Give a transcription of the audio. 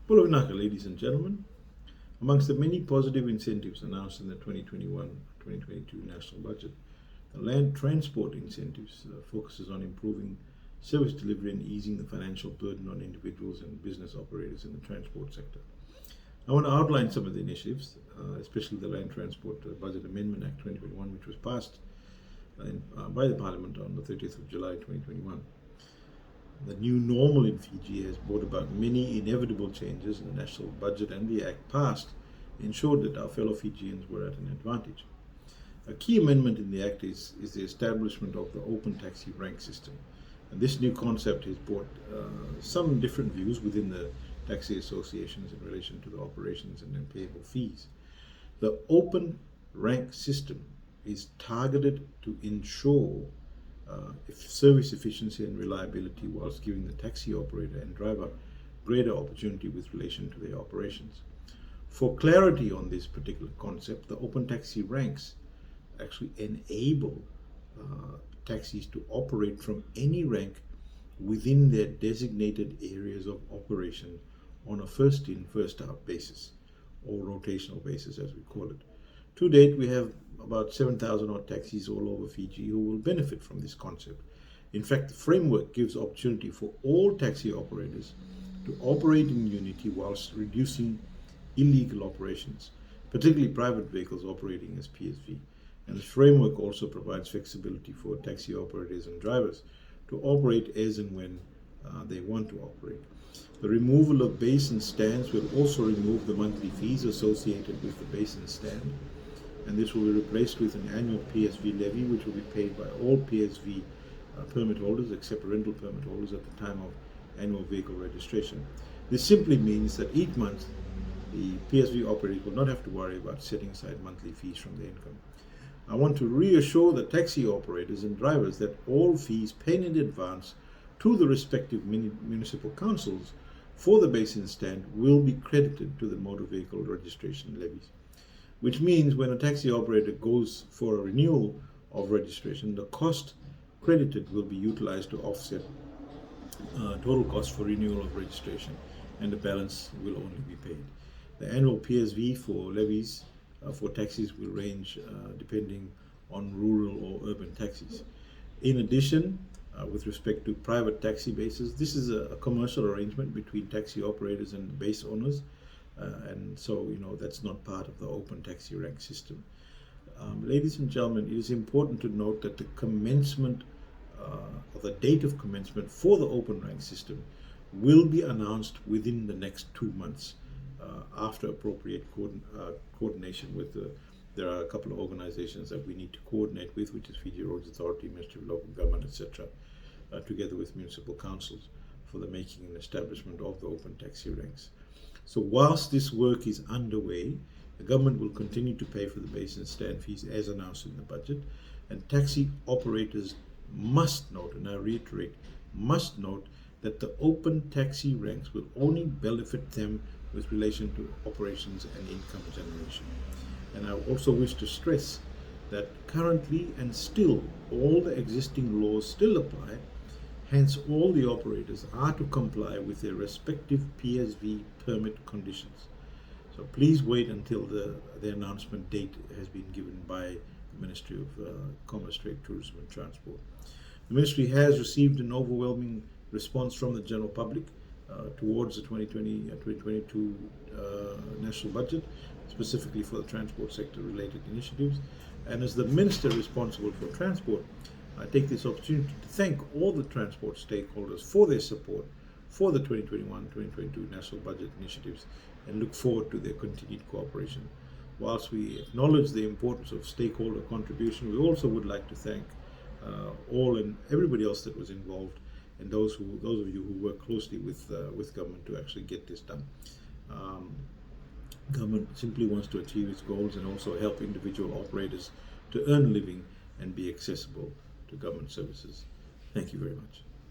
Pulavinaka, ladies and gentlemen, amongst the many positive incentives announced in the 2021-2022 national budget, the land transport incentives focuses on improving service delivery and easing the financial burden on individuals and business operators in the transport sector. I want to outline some of the initiatives, especially the Land Transport Budget Amendment Act 2021, which was passed by the Parliament on the 30th of July 2021. The new normal in Fiji has brought about many inevitable changes in the national budget, and the Act passed ensured that our fellow Fijians were at an advantage. A key amendment in the Act is the establishment of the open taxi rank system. And this new concept has brought some different views within the taxi associations in relation to the operations and then payable fees. The open rank system is targeted to ensure service efficiency and reliability whilst giving the taxi operator and driver greater opportunity with relation to their operations. For clarity on this particular concept, the open taxi ranks actually enable taxis to operate from any rank within their designated areas of operation on a first in, first out basis, or rotational basis as we call it. To date, we have about 7,000 odd taxis all over Fiji who will benefit from this concept. In fact, the framework gives opportunity for all taxi operators to operate in unity whilst reducing illegal operations, particularly private vehicles operating as PSV. And the framework also provides flexibility for taxi operators and drivers to operate as and when they want to operate. The removal of basin stands will also remove the monthly fees associated with the basin stand, and this will be replaced with an annual PSV levy, which will be paid by all PSV permit holders except rental permit holders at the time of annual vehicle registration. This simply means that each month the PSV operators will not have to worry about setting aside monthly fees from their income. I want to reassure the taxi operators and drivers that all fees paid in advance to the respective municipal councils for the basin stand will be credited to the motor vehicle registration levies, which means when a taxi operator goes for a renewal of registration, the cost credited will be utilized to offset total cost for renewal of registration, and the balance will only be paid. The annual PSV for levies for taxis will range depending on rural or urban taxis. In addition, with respect to private taxi bases, this is a commercial arrangement between taxi operators and base owners, and so that's not part of the open taxi rank system. Ladies and gentlemen, it is important to note that the commencement or the date of commencement for the open rank system will be announced within the next 2 months after appropriate coordination with there are a couple of organizations that we need to coordinate with, which is Fiji Roads Authority, Ministry of Local Government, etc., together with municipal councils for the making and establishment of the open taxi ranks. So whilst this work is underway, the government will continue to pay for the basin stand fees as announced in the budget, and taxi operators must note, and I reiterate, must note that the open taxi ranks will only benefit them with relation to operations and income generation. And I also wish to stress that currently and still all the existing laws still apply, hence all the operators are to comply with their respective PSV permit conditions. So please wait until the announcement date has been given by the Ministry of Commerce, Trade, Tourism and Transport. The Ministry has received an overwhelming response from the general public towards the 2020-2022 national budget, specifically for the transport sector related initiatives. And as the Minister responsible for transport, I take this opportunity to thank all the transport stakeholders for their support for the 2021-2022 national budget initiatives and look forward to their continued cooperation. Whilst we acknowledge the importance of stakeholder contribution, we also would like to thank all and everybody else that was involved, and those of you who work closely with government to actually get this done. Government simply wants to achieve its goals and also help individual operators to earn a living and be accessible to government services. Thank you very much.